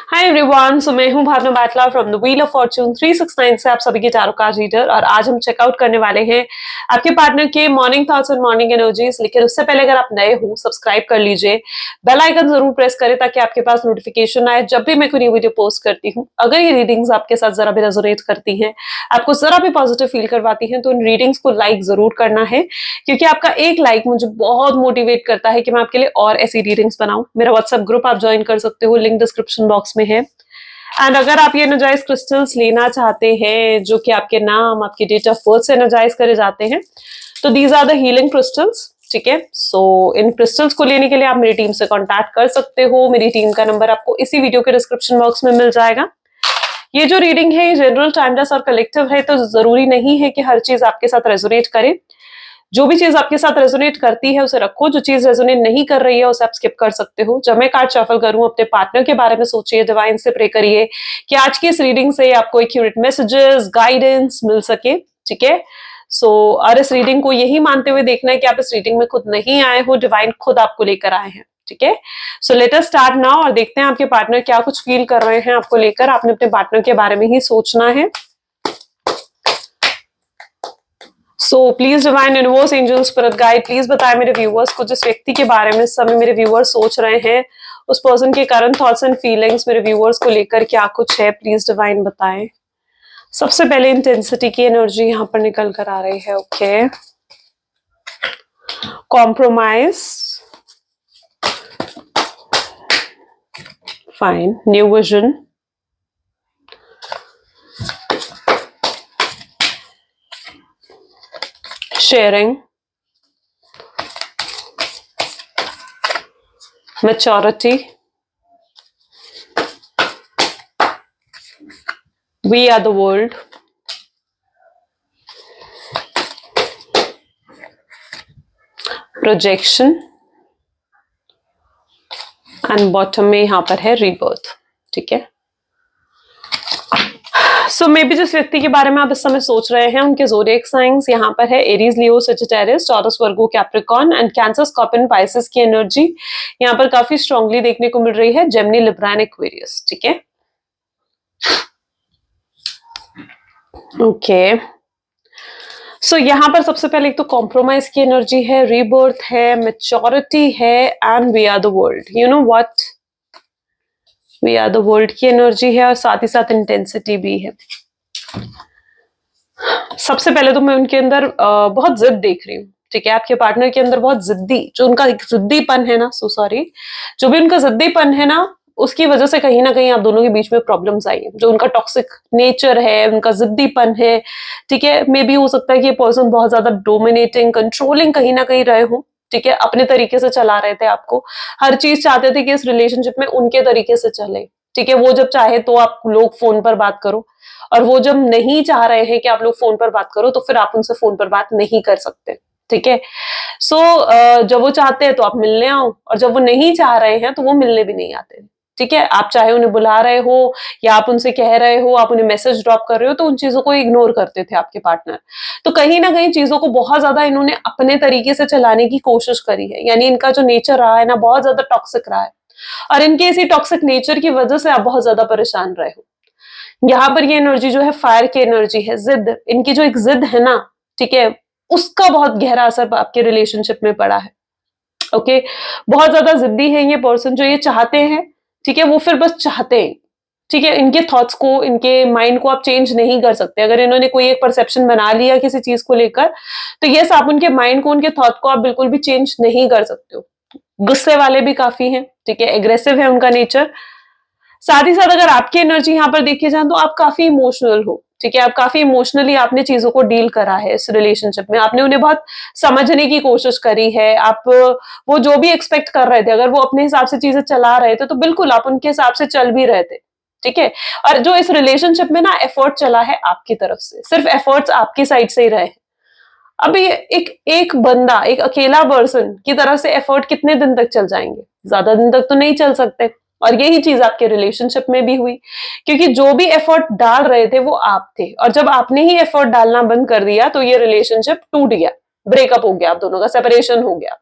Hi everyone, so मैं हूं Bhavna Batla from the wheel of fortune 369 से आप सभी के चारों कार्ड रीडर। और आज हम चेकआउट करने वाले हैं आपके पार्टनर के मॉर्निंग थॉट्स और मॉर्निंग एनर्जीज। लेकिन उससे पहले अगर आप नए हो, सब्सक्राइब कर लीजिए, बेल आइकन जरूर प्रेस करें ताकि आपके पास नोटिफिकेशन आए जब भी मैं कोई न्यू वीडियो पोस्ट करती हूँ। अगर ये रीडिंग्स आपके साथ जरा भी रेजोनेट करती हैं, आपको जरा भी पॉजिटिव फील करवाती हैं, तो इन रीडिंग्स को लाइक जरूर करना है, क्योंकि आपका एक लाइक मुझे बहुत मोटिवेट करता है कि मैं आपके लिए और ऐसी रीडिंग्स बनाऊं। मेरा व्हाट्सएप ग्रुप आप ज्वाइन कर सकते हो, लिंक डिस्क्रिप्शन बॉक्स में है। एंड अगर आप ये एनर्जाइज क्रिस्टल्स लेना चाहते हैं जो कि आपके नाम, आपकी डेट ऑफ बर्थ से एनर्जाइज करे जाते हैं, तो these are the healing crystals. ठीक है, सो इन क्रिस्टल्स को लेने के लिए आप मेरी टीम से कांटेक्ट कर सकते हो। मेरी टीम का नंबर आपको इसी वीडियो के डिस्क्रिप्शन बॉक्स में मिल जाएगा। ये जो रीडिंग है जनरल, टाइमलेस और कलेक्टिव है, तो जरूरी नहीं है कि हर चीज आपके साथ रेजोनेट करे। जो भी चीज आपके साथ रेजोनेट करती है उसे रखो, जो चीज रेजोनेट नहीं कर रही है उसे आप स्किप कर सकते हो। जब मैं कार्ड शफल करूं, अपने पार्टनर के बारे में सोचिए, डिवाइन से प्रे करिए कि आज की इस रीडिंग से आपको एक्यूरेट मैसेजेस, गाइडेंस मिल सके। ठीक है, सो और इस रीडिंग को यही मानते हुए देखना है कि आप इस रीडिंग में खुद नहीं आए हो, डिवाइन खुद आपको लेकर आए हैं। ठीक है, सो लेट अस स्टार्ट नाउ और देखते हैं आपके पार्टनर क्या कुछ फील कर रहे हैं आपको लेकर। आपने अपने पार्टनर के बारे में ही सोचना है। सो please divine universe, angel, spirit guide, please बताएं मेरे व्यूअर्स को जिस व्यक्ति के बारे में इस समय मेरे व्यूअर्स सोच रहे हैं, उस पर्सन के करंट थॉट्स एंड फीलिंग्स मेरे व्यूअर्स को लेकर क्या कुछ है। प्लीज डिवाइन बताएं। सबसे पहले इंटेंसिटी की एनर्जी यहाँ पर निकल कर आ रही है। Okay, compromise, fine, new vision, sharing, maturity, we are the world, projection, and bottom में यहां पर है रीबर्थ। ठीक है, सो मे बी जिस व्यक्ति के बारे में आप इस समय सोच रहे हैं उनके ज़ोडिएक साइंस यहाँ पर है Aries, Leo, Sagittarius, taurus, Virgo, Capricorn and cancer, scorpion, Pisces की एनर्जी यहाँ पर काफी स्ट्रांगली देखने को मिल रही है। Gemini, Libra and Aquarius. ठीक है, ओके, सो यहाँ पर सबसे पहले एक तो कॉम्प्रोमाइज की एनर्जी है, रीबर्थ है, मेच्योरिटी है and we are the world. You know what, we are the world की एनर्जी है और साथ ही साथ इंटेंसिटी भी है। सबसे पहले तो मैं उनके अंदर बहुत जिद देख रही हूँ। ठीक है, आपके पार्टनर के अंदर बहुत जिद्दी, जो उनका जिद्दीपन है ना, सॉरी, जो भी उनका जिद्दीपन है ना, उसकी वजह से कहीं ना कहीं आप दोनों के बीच में प्रॉब्लम्स आई है। जो उनका टॉक्सिक नेचर है, उनका जिद्दीपन है, ठीक है, मे बी हो सकता है कि ये पर्सन बहुत ज्यादा डोमिनेटिंग, कंट्रोलिंग कहीं ना कहीं रहे हो। ठीक है, अपने तरीके से चला रहे थे आपको, हर चीज चाहते थे कि इस रिलेशनशिप में उनके तरीके से चले। ठीक है, वो जब चाहे तो आप लोग फोन पर बात करो, और वो जब नहीं चाह रहे हैं कि आप लोग फोन पर बात करो, तो फिर आप उनसे फोन पर बात नहीं कर सकते। ठीक है, सो जब वो चाहते हैं तो आप मिलने आओ, और जब वो नहीं चाह रहे हैं तो वो मिलने भी नहीं आते। ठीक है, आप चाहे उन्हें बुला रहे हो या आप उनसे कह रहे हो, आप उन्हें मैसेज ड्रॉप कर रहे हो, तो उन चीजों को इग्नोर करते थे आपके पार्टनर। तो कहीं ना कहीं चीजों को बहुत ज्यादा इन्होंने अपने तरीके से चलाने की कोशिश करी है, यानी इनका जो नेचर रहा है ना, बहुत ज्यादा टॉक्सिक रहा है, और इनके इसी टॉक्सिक नेचर की वजह से आप बहुत ज्यादा परेशान रहे हो। यहाँ पर ये एनर्जी जो है फायर की एनर्जी है, जिद, इनकी जो एक जिद है ना, ठीक है, उसका बहुत गहरा असर आपके रिलेशनशिप में पड़ा है। ओके, बहुत ज्यादा जिद्दी है ये पर्सन, जो ये चाहते हैं, ठीक है, वो फिर बस चाहते हैं। ठीक है, इनके थॉट्स को, इनके माइंड को आप चेंज नहीं कर सकते। अगर इन्होंने कोई एक परसेप्शन बना लिया किसी चीज को लेकर, तो यस, आप उनके माइंड को, उनके थॉट को आप बिल्कुल भी चेंज नहीं कर सकते हो। गुस्से वाले भी काफी हैं, ठीक है, एग्रेसिव है उनका नेचर। साथ ही साथ अगर आपकी एनर्जी यहाँ पर देखी जाए तो आप काफी इमोशनल हो। ठीक है, आप काफी इमोशनली आपने चीजों को डील करा है इस रिलेशनशिप में, आपने उन्हें बहुत समझने की कोशिश करी है। आप वो जो भी एक्सपेक्ट कर रहे थे, अगर वो अपने हिसाब से चीजें चला रहे थे, तो बिल्कुल आप उनके हिसाब से चल भी रहे थे। ठीक है, और जो इस रिलेशनशिप में ना एफर्ट चला है आपकी तरफ से, सिर्फ एफर्ट्स आपकी साइड से ही रहे। अब ये एक बंदा, एक अकेला पर्सन की तरफ से एफर्ट कितने दिन तक चल जाएंगे? ज्यादा दिन तक तो नहीं चल सकते। और यही चीज आपके रिलेशनशिप में भी हुई, क्योंकि जो भी एफर्ट डाल रहे थे वो आप थे, और जब आपने ही एफर्ट डालना बंद कर दिया तो ये रिलेशनशिप टूट गया, ब्रेकअप हो गया, आप दोनों का सेपरेशन हो गया।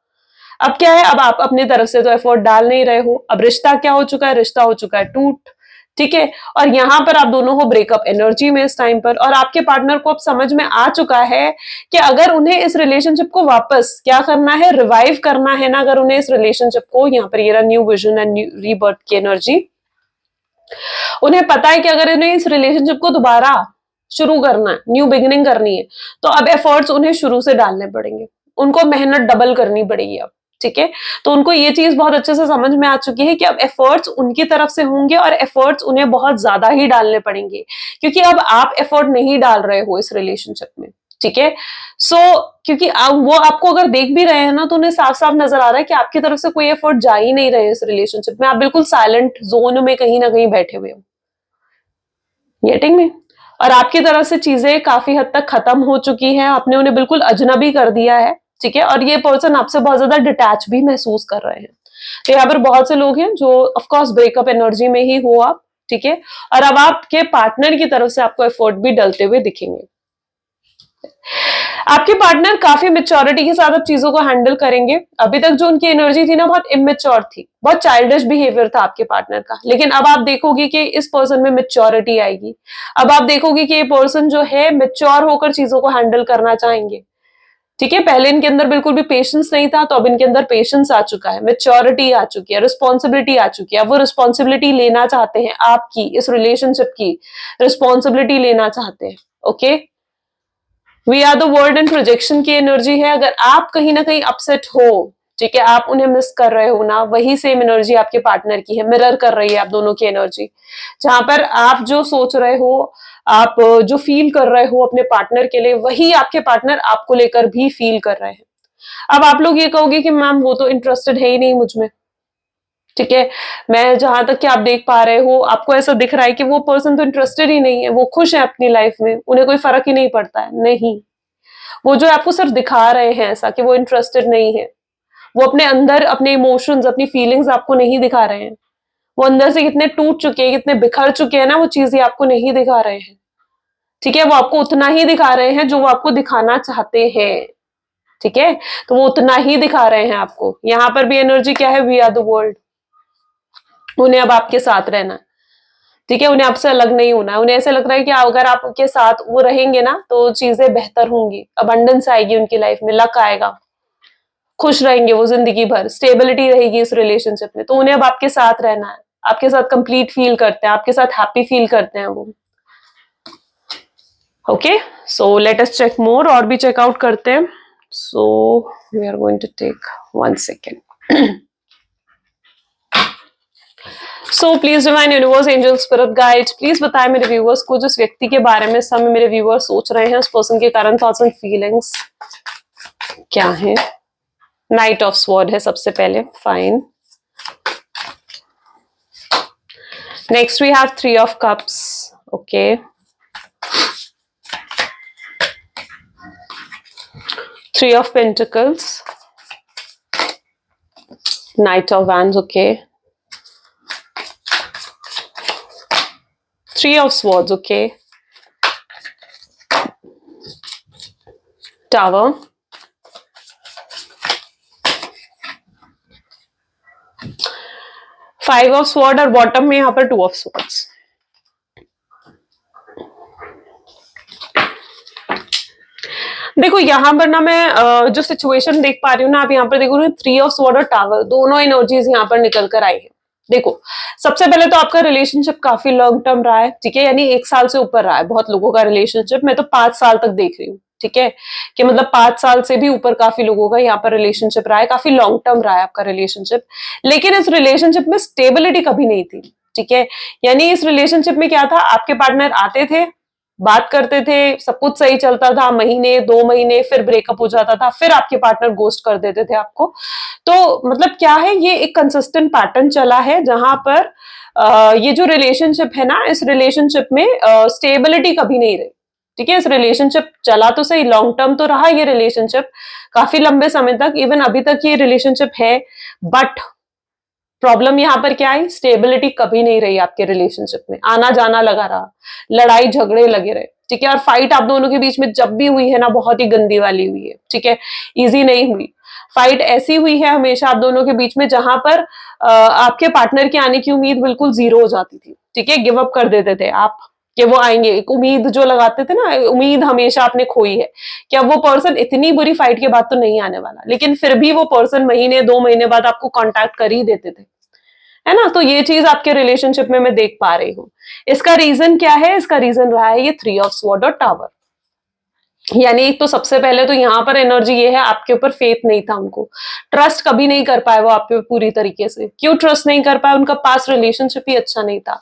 अब क्या है, अब आप अपनी तरफ से तो एफर्ट डाल नहीं रहे हो, अब रिश्ता क्या हो चुका है, रिश्ता हो चुका है टूट। ठीक है। और यहां पर आप दोनों हो ब्रेकअप एनर्जी में इस टाइम पर, और आपके पार्टनर को अब समझ में आ चुका है कि अगर उन्हें इस रिलेशनशिप को वापस क्या करना है, रिवाइव करना है ना, अगर उन्हें इस रिलेशनशिप को, यहाँ पर ये रहा new vision and new rebirth की एनर्जी, उन्हें पता है कि अगर उन्हें इस रिलेशनशिप को दोबारा शुरू करना है, न्यू बिगिनिंग करनी है, तो अब एफर्ट्स उन्हें शुरू से डालने पड़ेंगे, उनको मेहनत डबल करनी पड़ेगी अब, ठीक है। तो उनको ये चीज बहुत अच्छे से समझ में आ चुकी है कि अब एफर्ट्स उनकी तरफ से होंगे और एफर्ट्स उन्हें बहुत ज्यादा ही डालने पड़ेंगे, क्योंकि अब आप एफर्ट नहीं डाल रहे हो इस रिलेशनशिप में, ठीक है। सो क्योंकि वो आपको अगर देख भी रहे हैं ना, तो उन्हें साफ साफ नजर आ रहा है कि आपकी तरफ से कोई एफर्ट जा ही नहीं रहे इस रिलेशनशिप में, आप बिल्कुल साइलेंट जोन में कहीं ना कहीं बैठे हुए हो, गेटिंग में। और आपकी तरफ से चीजें काफी हद तक खत्म हो चुकी हैं, आपने उन्हें बिल्कुल अजनबी कर दिया है, ठीक है। और ये पर्सन आपसे बहुत ज्यादा डिटैच भी महसूस कर रहे हैं। तो यहाँ पर बहुत से लोग हैं जो ऑफकोर्स ब्रेकअप एनर्जी में ही हो आप, ठीक है। और अब आपके पार्टनर की तरफ से आपको एफर्ट भी डलते हुए दिखेंगे। आपके पार्टनर काफी मेच्योरिटी के साथ अब चीजों को हैंडल करेंगे। अभी तक जो उनकी एनर्जी थी ना, बहुत इमेच्योर थी, बहुत चाइल्डिश बिहेवियर था आपके पार्टनर का, लेकिन अब आप देखोगे कि इस पर्सन में मेच्योरिटी आएगी। अब आप देखोगे कि ये पर्सन जो है मेच्योर होकर चीजों को हैंडल करना चाहेंगे, ठीक है। पहले इनके अंदर बिल्कुल भी पेशेंस नहीं था, तो अब इनके अंदर पेशेंस आ चुका है, मेच्योरिटी आ चुकी है, रिस्पॉन्सिबिलिटी आ चुकी है। अब वो रिस्पॉन्सिबिलिटी लेना चाहते हैं, आपकी इस रिलेशनशिप की रिस्पॉन्सिबिलिटी लेना चाहते हैं, okay. We are the world and projection की एनर्जी है। अगर आप कहीं ना कहीं अपसेट हो, ठीक है, आप उन्हें मिस कर रहे हो ना, वही सेम एनर्जी आपके पार्टनर की है, मिरर कर रही है आप दोनों की एनर्जी। जहां पर आप जो सोच रहे हो, आप जो फील कर रहे हो अपने पार्टनर के लिए, वही आपके पार्टनर आपको लेकर भी फील कर रहे हैं। अब आप लोग ये कहोगे कि मैम वो तो इंटरेस्टेड है ही नहीं मुझ में, ठीक है। मैं जहां तक कि आप देख पा रहे हो, आपको ऐसा दिख रहा है कि वो पर्सन तो इंटरेस्टेड ही नहीं है, वो खुश है अपनी लाइफ में, उन्हें कोई फर्क ही नहीं पड़ता है। नहीं, वो जो आपको सिर्फ दिखा रहे हैं ऐसा कि वो इंटरेस्टेड नहीं है, वो अपने अंदर अपने इमोशंस, अपनी फीलिंग्स आपको नहीं दिखा रहे हैं। वो अंदर से कितने टूट चुके हैं, कितने बिखर चुके हैं ना, वो चीजें आपको नहीं दिखा रहे हैं, ठीक है। वो आपको उतना ही दिखा रहे हैं जो वो आपको दिखाना चाहते हैं, ठीक है। तो वो उतना ही दिखा रहे हैं आपको। यहां पर भी एनर्जी क्या है, वी आर द वर्ल्ड। उन्हें अब आपके साथ रहना है, ठीक है। उन्हें आपसे अलग नहीं होना है। उन्हें ऐसा लग रहा है कि अगर आप उनके साथ वो रहेंगे ना, तो चीजें बेहतर होंगी, अबंडेंस आएगी उनकी लाइफ में, लक आएगा, खुश रहेंगे वो जिंदगी भर, स्टेबिलिटी रहेगी इस रिलेशनशिप में। तो उन्हें अब आपके साथ रहना है, आपके साथ कंप्लीट फील करते हैं, आपके साथ हैप्पी फील करते हैं वो, okay. So let us check more, और भी चेकआउट करते हैं। So we are going to take 1 second. So please divine universe, angel, spirit guide, please बताएं मेरे व्यूअर्स को, जिस व्यक्ति के बारे में समय मेरे व्यूअर्स सोच रहे हैं, उस पर्सन के कारण थॉट्स एंड फीलिंग्स क्या है। नाइट ऑफ स्वॉर्ड है सबसे पहले, fine. Next we have 3 of cups, okay. 3 of pentacles, knight of wands, okay. 3 of swords, okay. Tower. 5 of sword, और बॉटम में यहाँ पर 2 of swords. देखो यहाँ पर ना मैं जो सिचुएशन देख पा रही हूँ ना, आप यहाँ पर देखो ना, 3 of sword और टावर, दोनों एनर्जीज यहाँ पर निकल कर आई है। देखो सबसे पहले तो आपका रिलेशनशिप काफी लॉन्ग टर्म रहा है, ठीक है, यानी 1 साल से ऊपर रहा है बहुत लोगों का रिलेशनशिप। मैं तो 5 साल तक देख रही हूँ, ठीक है, कि मतलब 5 साल से भी ऊपर काफी लोगों का यहाँ पर रिलेशनशिप रहा है, काफी लॉन्ग टर्म रहा है आपका रिलेशनशिप। लेकिन इस रिलेशनशिप में स्टेबिलिटी कभी नहीं थी, ठीक है। यानी इस रिलेशनशिप में क्या था, आपके पार्टनर आते थे, बात करते थे, सब कुछ सही चलता था, महीने 2 महीने, फिर ब्रेकअप हो जाता था, फिर आपके पार्टनर गोस्ट कर देते थे आपको। तो मतलब क्या है, ये एक कंसिस्टेंट पैटर्न चला है, जहां पर ये जो रिलेशनशिप है ना, इस रिलेशनशिप में स्टेबिलिटी कभी नहीं रही, ठीक है। इस रिलेशनशिप चला तो सही, लॉन्ग टर्म तो रहा ये रिलेशनशिप काफी लंबे समय तक, इवन अभी तक ये रिलेशनशिप है, बट प्रॉब्लम यहाँ पर क्या है, स्टेबिलिटी कभी नहीं रही आपके रिलेशनशिप में, आना जाना लगा रहा, लड़ाई झगड़े लगे रहे, ठीक है। और फाइट आप दोनों के बीच में जब भी हुई है ना, बहुत ही गंदी वाली हुई है, ठीक है, इजी नहीं हुई। फाइट ऐसी हुई है हमेशा आप दोनों के बीच में जहां पर आपके पार्टनर के आने की उम्मीद बिल्कुल जीरो हो जाती थी, ठीक है, गिव अप कर देते थे आप कि वो आएंगे, एक उम्मीद जो लगाते थे ना, उम्मीद हमेशा आपने खोई है कि अब वो पर्सन इतनी बुरी फाइट के बाद तो नहीं आने वाला, लेकिन फिर भी वो पर्सन महीने 2 महीने बाद आपको कांटेक्ट कर ही देते थे, है ना। तो ये चीज आपके रिलेशनशिप में मैं देख पा रही हूँ। इसका रीजन क्या है? इसका रीजन रहा है ये 3 ऑफ स्वॉर्ड और टावर। यानी एक तो सबसे पहले तो यहाँ पर एनर्जी ये है, आपके ऊपर फेथ नहीं था उनको, ट्रस्ट कभी नहीं कर पाए वो आप पे पूरी तरीके से। क्यों ट्रस्ट नहीं कर पाए? उनका पास्ट रिलेशनशिप ही अच्छा नहीं था।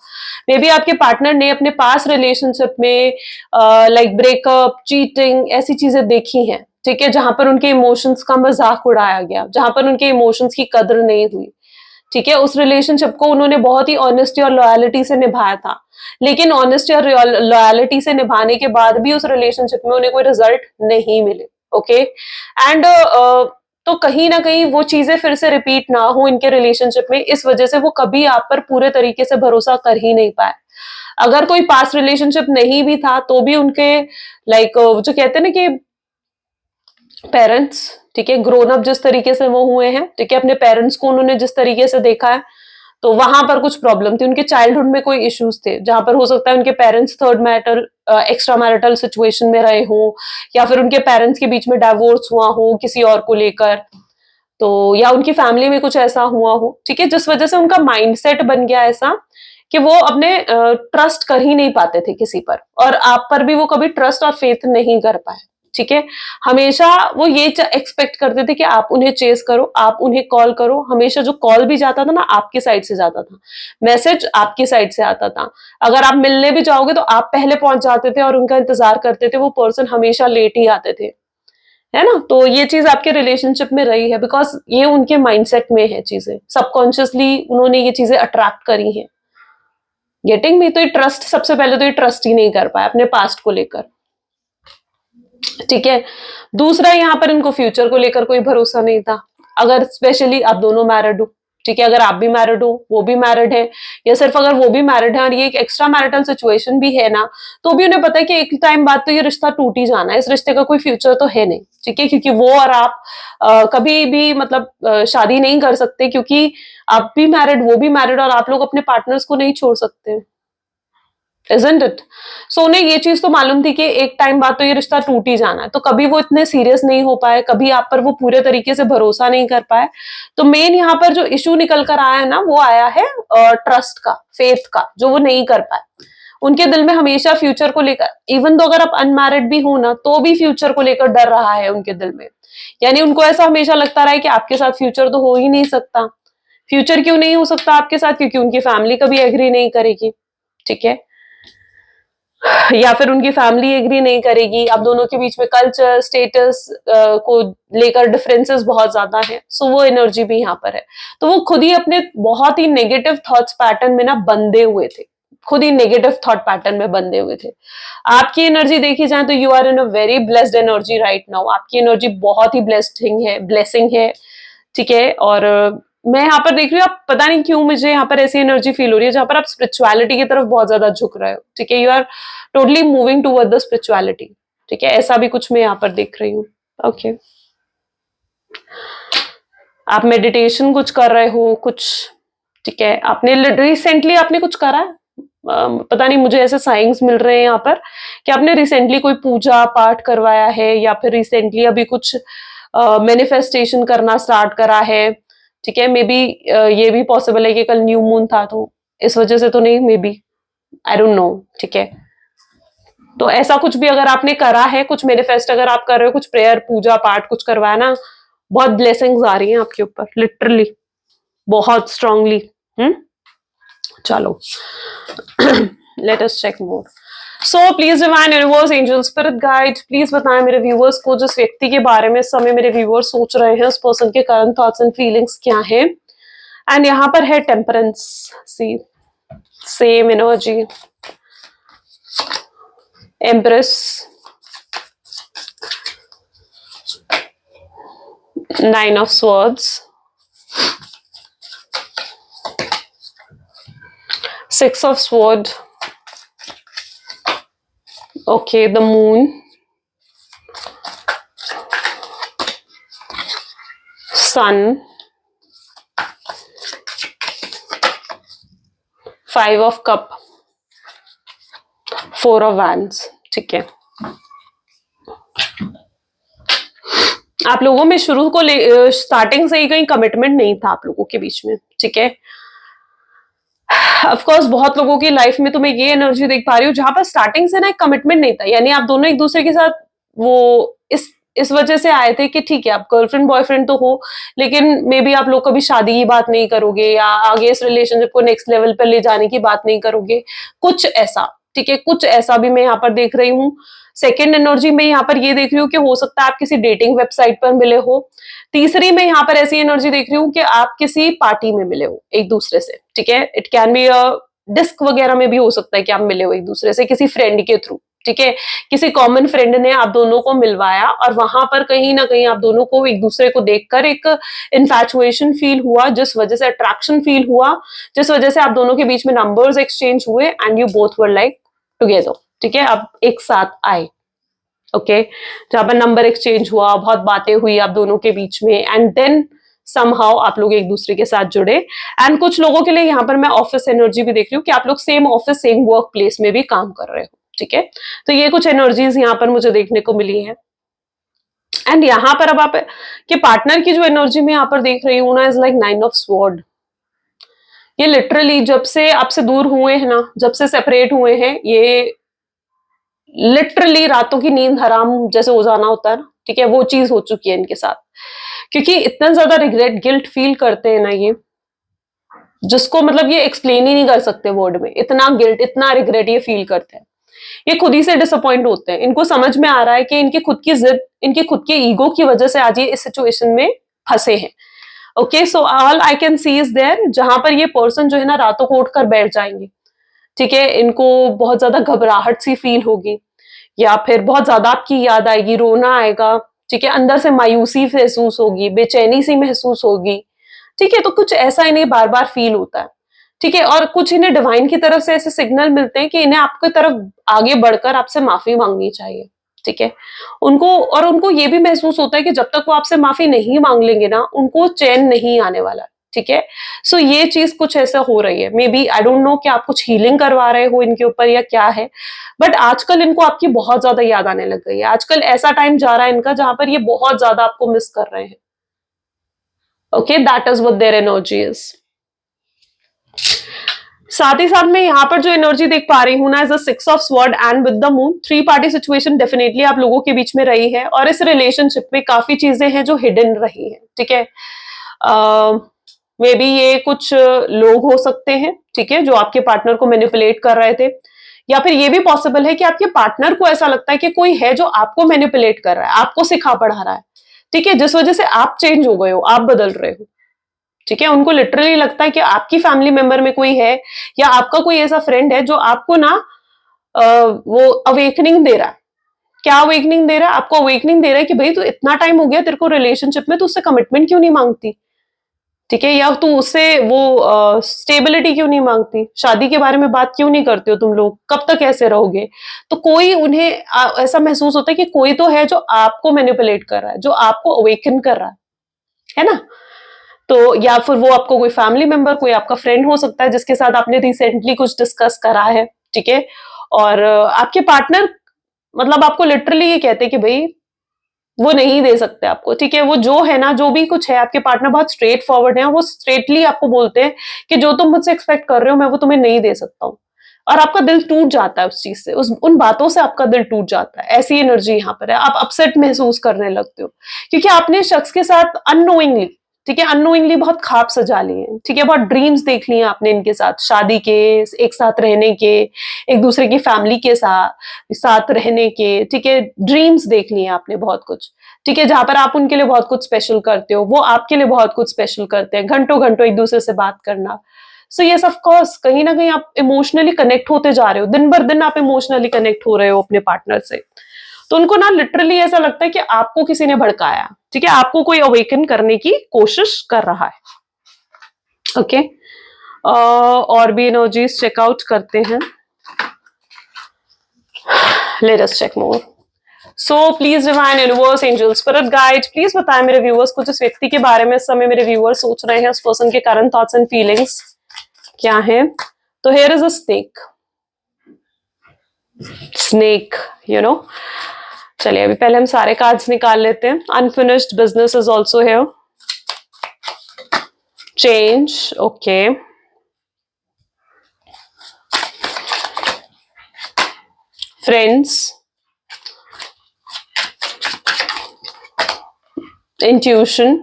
मे बी आपके पार्टनर ने अपने पास्ट रिलेशनशिप में लाइक ब्रेकअप, चीटिंग, ऐसी चीजें देखी हैं, ठीक है, जहां पर उनके इमोशंस का मजाक उड़ाया गया, जहां पर उनके इमोशंस की कदर नहीं हुई, ठीक है। उस रिलेशनशिप को उन्होंने बहुत ही ऑनेस्टी और लॉयलिटी से निभाया था, लेकिन ऑनेस्टी और लॉयलिटी से निभाने के बाद भी उस रिलेशनशिप में उन्हें कोई रिजल्ट नहीं मिले, ओके। एंड तो कहीं ना कहीं वो चीजें फिर से रिपीट ना हो इनके रिलेशनशिप में, इस वजह से वो कभी आप पर पूरे तरीके से भरोसा कर ही नहीं पाए। अगर कोई पास्ट रिलेशनशिप नहीं भी था तो भी उनके लाइक जो कहते हैं ना कि पेरेंट्स, ठीक है, ग्रोन अप जिस तरीके से वो हुए हैं, ठीक है, अपने पेरेंट्स को उन्होंने जिस तरीके से देखा है, तो वहां पर कुछ प्रॉब्लम थी। उनके चाइल्डहुड में कोई इश्यूज थे, जहां पर हो सकता है उनके parents third matter extra marital situation में रहे हों, या फिर उनके पेरेंट्स के बीच में डाइवोर्स हुआ हो किसी और को लेकर, तो या उनकी फैमिली में कुछ ऐसा हुआ हो, ठीक है, जिस वजह से उनका माइंडसेट बन गया ऐसा कि वो अपने ट्रस्ट कर ही नहीं पाते थे किसी पर, और आप पर भी वो कभी ट्रस्ट और फेथ नहीं कर पाए, ठीक है। हमेशा वो ये एक्सपेक्ट करते थे कि आप उन्हें चेस करो, आप उन्हें कॉल करो, हमेशा जो कॉल भी जाता था ना आपकी साइड से जाता था, मैसेज आपकी साइड से आता था। अगर आप मिलने भी जाओगे तो आप पहले पहुंच जाते थे और उनका इंतजार करते थे, वो पर्सन हमेशा लेट ही आते थे, है ना। तो ये चीज आपके रिलेशनशिप में रही है, बिकॉज ये उनके माइंडसेट में है चीजें, सबकॉन्शियसली उन्होंने ये चीजें अट्रैक्ट करी हैं। Getting me? तो ये ट्रस्ट, सबसे पहले तो ये ट्रस्ट ही नहीं कर पाया अपने पास्ट को लेकर, ठीक है। दूसरा, यहाँ पर इनको फ्यूचर को लेकर कोई भरोसा नहीं था। अगर स्पेशली आप दोनों मैरिड हो, ठीक है, अगर आप भी मैरिड हो, वो भी मैरिड है, या सिर्फ अगर वो भी मैरिड है और ये एक एक्स्ट्रा मैरिटल सिचुएशन भी है ना, तो भी उन्हें पता है कि एक टाइम बाद तो ये रिश्ता टूट ही जाना है, इस रिश्ते का कोई फ्यूचर तो है नहीं, ठीक है, क्योंकि वो और आप कभी भी मतलब शादी नहीं कर सकते, क्योंकि आप भी मैरिड, वो भी मैरिड, और आप लोग अपने पार्टनर्स को नहीं छोड़ सकते, इजंट इट? सो उन्हें ये चीज तो मालूम थी कि एक टाइम बाद तो ये रिश्ता टूट ही जाना है, तो कभी वो इतने सीरियस नहीं हो पाए, कभी आप पर वो पूरे तरीके से भरोसा नहीं कर पाए। तो मेन यहाँ पर जो इशू निकल कर आया है ना, वो आया है ट्रस्ट का, फेथ का, जो वो नहीं कर पाए। उनके दिल में हमेशा फ्यूचर को लेकर, इवन तो अगर आप अनमैरिड भी हो ना, तो भी फ्यूचर को लेकर डर रहा है उनके दिल में। यानी उनको ऐसा हमेशा लगता रहा है कि आपके साथ फ्यूचर तो हो ही नहीं सकता। फ्यूचर क्यों नहीं हो सकता आपके साथ? क्योंकि उनकी फैमिली कभी एग्री नहीं करेगी, ठीक है, या फिर उनकी फैमिली एग्री नहीं करेगी। आप दोनों के बीच में कल्चर, स्टेटस को लेकर डिफरेंसेस बहुत ज्यादा है, सो वो एनर्जी भी यहाँ पर है। तो वो खुद ही अपने बहुत ही नेगेटिव थॉट्स पैटर्न में ना बंधे हुए थे, खुद ही नेगेटिव थॉट पैटर्न में बंधे हुए थे। आपकी एनर्जी देखी जाए तो you are in a very blessed energy right now. आपकी एनर्जी बहुत ही ब्लेसिंग है, ठीक है। और मैं यहाँ पर देख रही हूँ, आप पता नहीं क्यों मुझे यहाँ पर ऐसी एनर्जी फील हो रही है जहां पर आप स्पिरिचुअलिटी की तरफ बहुत ज्यादा झुक रहे हो, ठीक है, you are totally moving toward the spirituality, ठीक है, ऐसा भी कुछ मैं यहाँ पर देख रही हूँ, ओके। आप मेडिटेशन कुछ कर रहे हो कुछ, ठीक है, आपने रिसेंटली आपने कुछ करा है? पता नहीं, मुझे ऐसे साइंस मिल रहे हैं यहाँ पर कि आपने रिसेंटली कोई पूजा पाठ करवाया है, या फिर रिसेंटली अभी कुछ मैनिफेस्टेशन करना स्टार्ट करा है, ठीक है। मे बी ये भी पॉसिबल है कि कल न्यू मून था, तो इस वजह से तो नहीं, may be, I don't no, ठीक है। तो ऐसा कुछ भी अगर आपने करा है, कुछ मैनिफेस्ट अगर आप कर रहे हो, कुछ प्रेयर, पूजा पाठ कुछ करवाया ना, बहुत ब्लेसिंग्स आ रही हैं आपके ऊपर, लिटरली बहुत स्ट्रांगली। चलो, let us check more. So please divine universe, angel, spirit guide, please बताएं मेरे व्यूअर्स को, जिस व्यक्ति के बारे में इस समय मेरे व्यूअर्स सोच रहे हैं, उस पर्सन के करंट थॉट्स एंड फीलिंग्स क्या है। एंड यहाँ पर है temperance, see same energy, empress, 9 of swords, 6 of sword, okay, the moon, sun, 5 of cup, 4 of wands. ठीक है, आप लोगों में शुरू को स्टार्टिंग से ही कहीं कमिटमेंट नहीं था आप लोगों के बीच में। ठीक है, ऑफ कोर्स बहुत लोगों की लाइफ में तो मैं ये एनर्जी देख पा रही हूँ जहां पर स्टार्टिंग से ना एक कमिटमेंट नहीं था, यानी आप दोनों एक दूसरे के साथ वो इस वजह से आए थे कि ठीक है आप गर्लफ्रेंड बॉयफ्रेंड तो हो, लेकिन मे बी आप लोग कभी शादी की बात नहीं करोगे या आगे इस रिलेशनशिप को नेक्स्ट लेवल पर ले जाने की बात नहीं करोगे, कुछ ऐसा। ठीक है, कुछ ऐसा भी मैं यहाँ पर देख रही हूँ। सेकेंड एनर्जी में यहाँ पर ये देख रही हूँ कि हो सकता है आप किसी डेटिंग वेबसाइट पर मिले हो। तीसरी में यहाँ पर ऐसी एनर्जी देख रही हूँ कि आप किसी पार्टी में मिले हो एक दूसरे से। ठीक है, it can be a disc वगैरह में भी हो सकता है कि आप मिले हो एक दूसरे से किसी फ्रेंड के थ्रू। ठीक है, किसी कॉमन फ्रेंड ने आप दोनों को मिलवाया और वहां पर कहीं ना कहीं आप दोनों को एक दूसरे को देखकर एक इन्फैचुएशन फील हुआ, जिस वजह से अट्रैक्शन फील हुआ, जिस वजह से आप दोनों के बीच में नंबर्स एक्सचेंज हुए and you both were like together. ठीक है, आप एक साथ आए। ओके, जहां पर नंबर एक्सचेंज हुआ, बहुत बातें हुई आप दोनों के बीच में एंड देन समहाउ आप लोग एक दूसरे के साथ जुड़े। एंड कुछ लोगों के लिए यहाँ पर मैं ऑफिस एनर्जी भी देख रही हूँ कि आप लोग same office same work place में भी काम कर रहे हो। ठीक है, तो ये कुछ एनर्जीज यहाँ पर मुझे देखने को मिली है। एंड यहाँ पर अब आप के पार्टनर की जो एनर्जी में यहाँ पर देख रही हूँ ना इज लाइक 9 ऑफ स्वॉर्ड। ये लिटरली जब से आपसे दूर हुए हैं ना, जब से सेपरेट हुए हैं, ये लिटरली रातों की नींद हराम जैसे हो जाना होता है ना, ठीक है, वो चीज हो चुकी है इनके साथ। क्योंकि इतना ज्यादा रिग्रेट गिल्ट फील करते हैं ना ये, जिसको मतलब ये एक्सप्लेन ही नहीं कर सकते वर्ड में। इतना गिल्ट इतना रिग्रेट ये फील करते हैं, ये खुद ही से डिसअपॉइंट होते हैं। इनको समझ में आ रहा है कि इनकी खुद की जिद, इनके खुद के ईगो की वजह से आज ये इस सिचुएशन में फंसे हैं। Okay, so all I can see is there, जहां पर ये पर्सन जो है ना रातों को उठकर बैठ जाएंगे। ठीक है, इनको बहुत ज्यादा घबराहट सी फील होगी या फिर बहुत ज्यादा आपकी याद आएगी, रोना आएगा। ठीक है, अंदर से मायूसी महसूस होगी, बेचैनी सी महसूस होगी। ठीक है, तो कुछ ऐसा इन्हें बार बार फील होता है। ठीक है, और कुछ इन्हें डिवाइन की तरफ से ऐसे सिग्नल मिलते हैं कि इन्हें आपकी तरफ आगे बढ़कर आपसे माफी मांगनी चाहिए। ठीक है, उनको ये भी महसूस होता है कि जब तक वो आपसे माफी नहीं मांग लेंगे ना, उनको चैन नहीं आने वाला। ठीक है, सो ये चीज कुछ ऐसा हो रही है। Maybe I don't know कि आप कुछ हीलिंग करवा रहे हो इनके ऊपर या क्या है, बट आजकल इनको आपकी बहुत ज्यादा याद आने लग गई है। आजकल ऐसा टाइम जा रहा है इनका जहां पर ये बहुत ज्यादा आपको मिस कर रहे हैं। Okay, that is what their energy is. साथ ही साथ मैं यहाँ पर जो एनर्जी देख पा रही हूँ ना, as a 6 of sword and with the moon, 3 party situation definitely आप लोगों के बीच में रही है और इस रिलेशनशिप में काफी चीजें हैं जो हिडन रही है। ठीक है, मे बी ये कुछ लोग हो सकते हैं, ठीक है, जो आपके पार्टनर को मैनिपुलेट कर रहे थे, या फिर ये भी पॉसिबल है कि आपके पार्टनर को ऐसा लगता है कि कोई है जो आपको मैनिपुलेट कर रहा है, आपको सिखा पढ़ा रहा है। ठीक है, जिस वजह से आप चेंज हो गए हो, आप बदल रहे हो। ठीक है, उनको लिटरली लगता है कि आपकी फैमिली मेंबर में कोई है या आपका कोई ऐसा फ्रेंड है जो आपको ना वो अवेकनिंग दे रहा है। क्या अवेकनिंग दे रहा है? आपको अवेकनिंग दे रहा है कि भाई तू इतना टाइम हो गया तेरे को रिलेशनशिप में, तू उससे कमिटमेंट क्यों नहीं मांगती? ठीक है, या तू उससे वो स्टेबिलिटी क्यों नहीं मांगती? शादी के बारे में बात क्यों नहीं करते हो तुम लोग? कब तक ऐसे रहोगे? तो कोई उन्हें ऐसा महसूस होता है कि कोई तो है जो आपको मैनिपुलेट कर रहा है, जो आपको अवेकन कर रहा है ना? तो या फिर वो आपको कोई फैमिली मेंबर, कोई आपका फ्रेंड हो सकता है जिसके साथ आपने रिसेंटली कुछ डिस्कस करा है। ठीक है, और आपके पार्टनर मतलब आपको लिटरली ये कहते हैं कि भाई वो नहीं दे सकते आपको। ठीक है, वो जो है ना, जो भी कुछ है, आपके पार्टनर बहुत स्ट्रेट फॉरवर्ड है, वो स्ट्रेटली आपको बोलते हैं कि जो तुम मुझसे एक्सपेक्ट कर रहे हो मैं वो तुम्हें नहीं दे सकता हूँ। और आपका दिल टूट जाता है उस चीज से, उन बातों से आपका दिल टूट जाता है। ऐसी एनर्जी यहाँ पर है, आप अपसेट महसूस करने लगते हो क्योंकि आपने शख्स के साथ अननोइंगली, ठीक है, अननोइंगली बहुत ख्वाब सजा लिए हैं। ठीक है, बहुत ड्रीम्स देख लिए आपने इनके साथ, शादी के, एक साथ रहने के, एक दूसरे की फैमिली के साथ साथ रहने के। ठीक है, ड्रीम्स देख लिए आपने बहुत कुछ। ठीक है, जहां पर आप उनके लिए बहुत कुछ स्पेशल करते हो, वो आपके लिए बहुत कुछ स्पेशल करते हैं, घंटों घंटों एक दूसरे से बात करना। सो यस, ऑफ कोर्स कहीं ना कहीं आप इमोशनली कनेक्ट होते जा रहे हो, दिन भर दिन आप इमोशनली कनेक्ट हो रहे हो अपने पार्टनर से। तो उनको ना लिटरली ऐसा लगता है कि आपको किसी ने भड़काया। ठीक है, आपको कोई अवेकन करने की कोशिश कर रहा है। ओके, और भी एनर्जीज चेकआउट करते हैं। Let us check more. So please divine universe angel spirit guide please बताएं मेरे व्यूअर्स को जिस व्यक्ति के बारे में इस समय मेरे व्यूअर्स सोच रहे हैं, उस पर्सन के करंट थॉट्स एंड फीलिंग्स क्या है। तो here is a snake, snake you know. चलिए अभी पहले हम सारे कार्ड्स निकाल लेते हैं। Unfinished business is also here, change, okay, friends, intuition,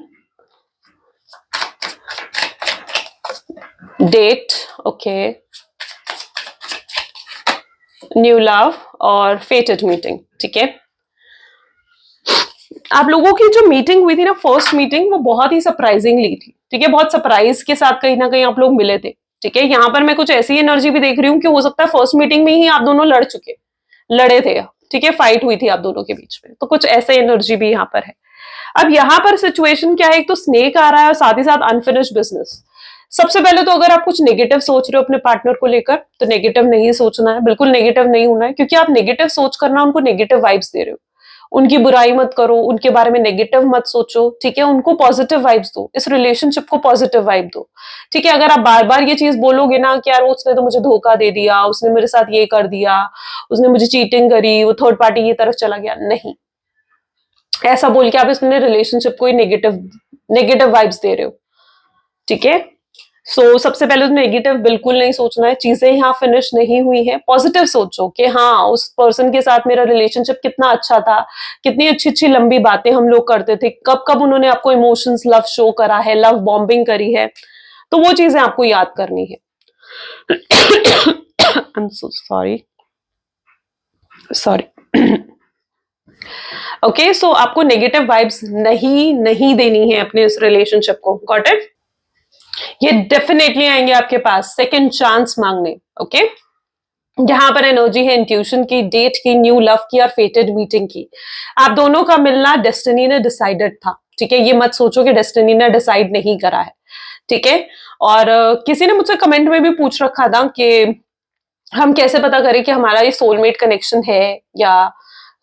date, okay, new love और फेटेड मीटिंग। ठीक है, आप लोगों की जो मीटिंग हुई थी ना, फर्स्ट मीटिंग, वो बहुत ही सरप्राइजिंगली थी। ठीक है, बहुत सरप्राइज के साथ कहीं ना कहीं आप लोग मिले थे। ठीक है, यहाँ पर मैं कुछ ऐसी एनर्जी भी देख रही हूँ कि हो सकता है फर्स्ट मीटिंग में ही आप दोनों लड़े थे। ठीक है, फाइट हुई थी आप दोनों के बीच में, तो कुछ ऐसे एनर्जी भी यहाँ पर है। अब यहाँ पर सिचुएशन क्या है, एक तो स्नेक आ रहा है और साथ ही साथ अनफिनिश्ड बिजनेस। सबसे पहले तो अगर आप कुछ नेगेटिव सोच रहे हो अपने पार्टनर को लेकर, तो नेगेटिव नहीं सोचना है, बिल्कुल नेगेटिव नहीं होना है, क्योंकि आप नेगेटिव सोच करना उनको नेगेटिव वाइब्स दे रहे हो। उनकी बुराई मत करो, उनके बारे में नेगेटिव मत सोचो। ठीक है, उनको पॉजिटिव वाइब्स दो, इस रिलेशनशिप को पॉजिटिव वाइब दो। ठीक है, अगर आप बार बार ये चीज बोलोगे ना कि यार उसने तो मुझे धोखा दे दिया, उसने मेरे साथ ये कर दिया, उसने मुझे चीटिंग करी, वो थर्ड पार्टी की तरफ चला गया, नहीं, ऐसा बोल के आप इसमें रिलेशनशिप को नेगेटिव नेगेटिव वाइब्स दे रहे हो। ठीक है, सो सबसे पहले तो नेगेटिव बिल्कुल नहीं सोचना है। चीजें यहाँ फिनिश नहीं हुई है, पॉजिटिव सोचो कि हाँ, उस पर्सन के साथ मेरा रिलेशनशिप कितना अच्छा था, कितनी अच्छी अच्छी लंबी बातें हम लोग करते थे, कब कब उन्होंने आपको इमोशंस लव शो करा है, लव बॉम्बिंग करी है, तो वो चीजें आपको याद करनी है। I am so sorry, sorry. Okay, so आपको नेगेटिव वाइब्स नहीं देनी है अपने इस रिलेशनशिप को। Got it? ये डेफिनेटली आएंगे आपके पास सेकंड चांस मांगने। ओके, यहाँ पर एनर्जी है इंट्यूशन की, डेट की, न्यू लव की और फेटेड मीटिंग की। आप दोनों का मिलना डेस्टिनी ने डिसाइडेड था। ठीक है, ये मत सोचो कि डेस्टिनी ने डिसाइड नहीं करा है। ठीक है, और किसी ने मुझसे कमेंट में भी पूछ रखा था कि हम कैसे पता करें कि हमारा ये सोलमेट कनेक्शन है या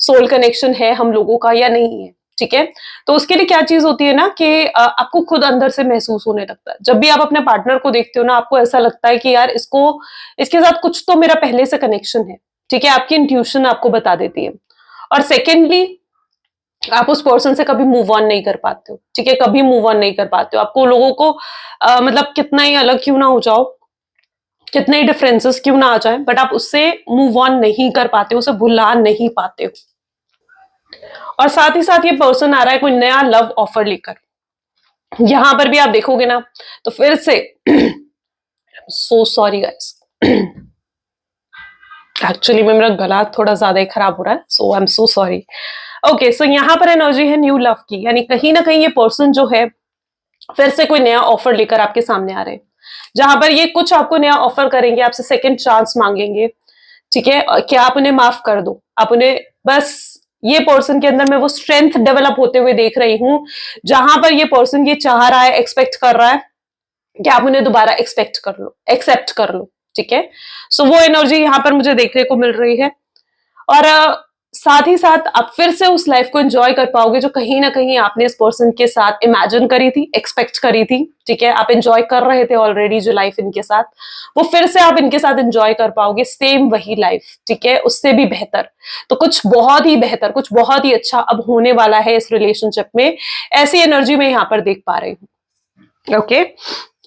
सोल कनेक्शन है हम लोगों का या नहीं है। ठीक है, तो उसके लिए क्या चीज होती है ना कि आपको खुद अंदर से महसूस होने लगता है। जब भी आप अपने पार्टनर को देखते हो ना, आपको ऐसा लगता है कि यार इसके साथ कुछ तो मेरा पहले से कनेक्शन है। ठीक है, आपकी इंट्यूशन आपको बता देती है। और सेकेंडली, आप उस पर्सन से कभी मूव ऑन नहीं कर पाते हो। ठीक है, कभी मूव ऑन नहीं कर पाते हो। आपको लोगों को मतलब कितना ही अलग क्यों ना हो जाओ, कितने ही डिफरेंसेस क्यों ना आ जाए, बट आप उससे मूव ऑन नहीं कर पाते हो, उसे भुला नहीं पाते हो। और साथ ही साथ ये पर्सन आ रहा है कोई नया लव ऑफर लेकर। यहां पर भी आप देखोगे ना, तो फिर से सो सॉरी गाइस, एक्चुअली में मेरा गला थोड़ा ज्यादा ही खराब हो रहा है, so I am so sorry. Okay, so यहां पर एनर्जी है न्यू लव की, यानी कहीं ना कहीं ये पर्सन जो है फिर से कोई नया ऑफर लेकर आपके सामने आ रहे हैं, जहां पर ये कुछ आपको नया ऑफर करेंगे, आपसे सेकंड चांस मांगेंगे। ठीक है, क्या आप उन्हें माफ कर दो, आप उन्हें बस, ये पर्सन के अंदर मैं वो स्ट्रेंथ डेवलप होते हुए देख रही हूं, जहां पर ये पर्सन ये चाह रहा है, एक्सपेक्ट कर रहा है कि आप उन्हें दोबारा एक्सपेक्ट कर लो, एक्सेप्ट कर लो। ठीक है, सो वो एनर्जी यहां पर मुझे देखने को मिल रही है। और साथ ही साथ आप फिर से उस लाइफ को एंजॉय कर पाओगे जो कहीं ना कहीं आपने इस पर्सन के साथ इमेजिन करी थी, एक्सपेक्ट करी थी। ठीक है, आप एंजॉय कर रहे थे ऑलरेडी जो लाइफ इनके साथ, वो फिर से आप इनके साथ एंजॉय कर पाओगे, सेम वही लाइफ। ठीक है, उससे भी बेहतर, तो कुछ बहुत ही बेहतर, कुछ बहुत ही अच्छा अब होने वाला है इस रिलेशनशिप में। ऐसी एनर्जी में यहां पर देख पा रही हूँ। ओके,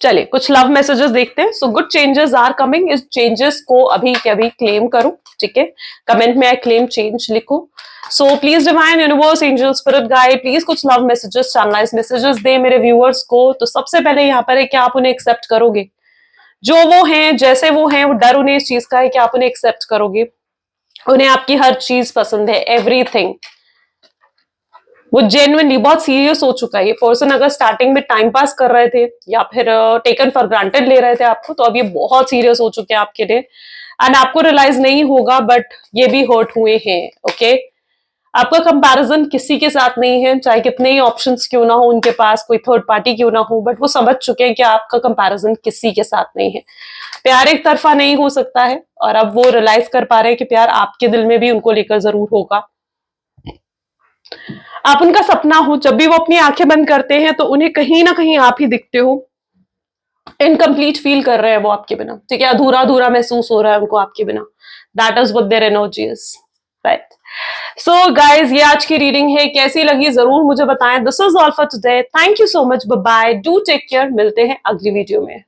चलिए कुछ लव मैसेजेस देखते हैं। So good changes are coming, इस चेंजेस को अभी के अभी क्लेम करूं। ठीक है, कमेंट में आई क्लेम चेंज लिखो। सो please divine universe angel spirit guide please कुछ लव मैसेजेस, चैनलाइज मैसेजेस दे मेरे व्यूअर्स को। तो सबसे पहले यहाँ पर है कि आप उन्हें एक्सेप्ट करोगे, जो वो हैं, जैसे वो हैं। वो डर उन्हें इस चीज का है कि आप उन्हें एक्सेप्ट करोगे, उन्हें आपकी हर चीज पसंद है, एवरीथिंग। वो जेन्युइनली बहुत सीरियस हो चुका है ये पर्सन। अगर स्टार्टिंग में टाइम पास कर रहे थे या फिर टेकन फॉर ग्रांटेड ले रहे थे आपको, तो अब ये बहुत सीरियस हो चुके हैं आपके लिए। एंड आपको रियलाइज नहीं होगा, बट ये भी हर्ट हुए हैं। ओके, आपका कंपैरिजन किसी के साथ नहीं है, चाहे कितने ही ऑप्शंस क्यों ना हो उनके पास, कोई थर्ड पार्टी क्यों ना हो, बट वो समझ चुके हैं कि आपका कंपैरिजन किसी के साथ नहीं है। प्यार एक तरफा नहीं हो सकता है, और अब वो रियलाइज कर पा रहे हैं कि प्यार आपके दिल में भी उनको लेकर जरूर होगा। आप उनका सपना हो, जब भी वो अपनी आंखें बंद करते हैं तो उन्हें कहीं ना कहीं आप ही दिखते हो, इनकम्प्लीट फील कर रहे हैं वो आपके बिना, ठीक है, अधूरा अधूरा महसूस हो रहा है उनको आपके बिना, that is what their energy is, right. So guys, ये आज की रीडिंग है, कैसी लगी जरूर मुझे बताएं। This is all for today, thank you so much, bye bye, do take care, मिलते हैं अगली वीडियो में।